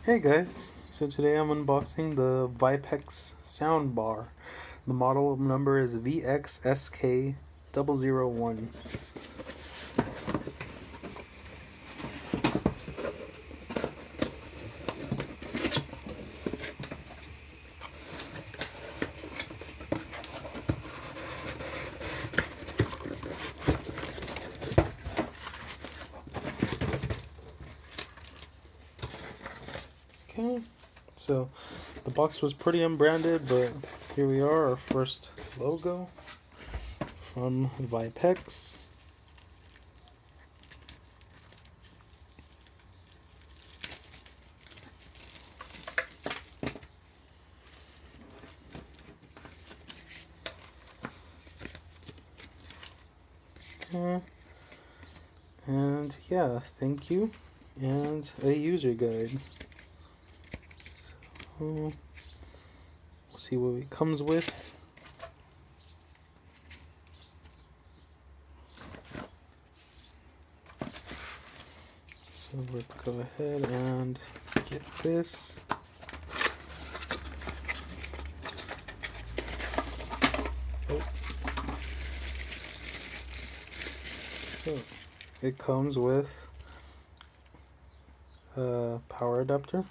Hey guys, so today I'm unboxing the Vipex Soundbar. The model number is VXSK001. Okay, so the box was pretty unbranded, but here we are, our first logo from Vipex. Okay, and yeah, thank you, and a user guide. So, we'll see what it comes with. So let's go ahead and get this. Oh. So it comes with a power adapter,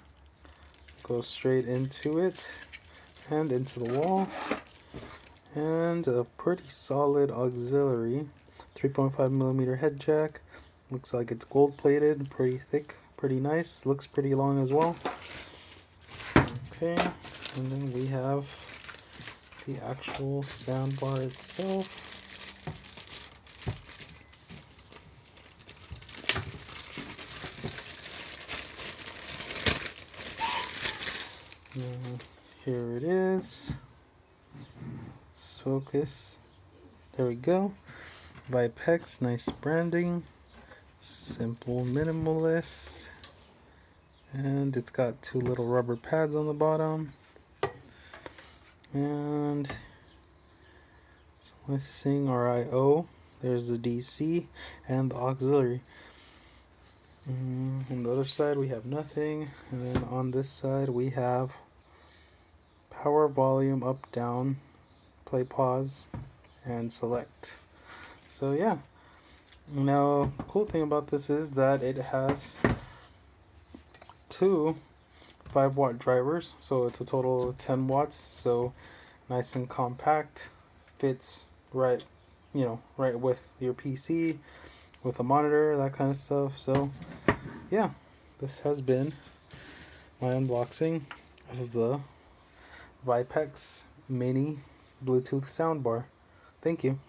goes straight into it and into the wall, and a pretty solid auxiliary 3.5mm head jack. Looks like it's gold plated, pretty thick, pretty nice, looks pretty long as well. Okay, and then we have the actual soundbar itself. Here it is. Let's focus. There we go. Vipex, nice branding. Simple minimalist. And it's got two little rubber pads on the bottom. And so missing our I/O. There's the DC and the auxiliary. On the other side we have nothing, and then on this side we have power, volume, up, down, play, pause, and select. So yeah, now the cool thing about this is that it has two 5-watt drivers, so it's a total of 10 watts, so nice and compact, fits right, right with your PC, with a monitor, that kind of stuff. So yeah, this has been my unboxing of the Vipex Mini Bluetooth soundbar. Thank you.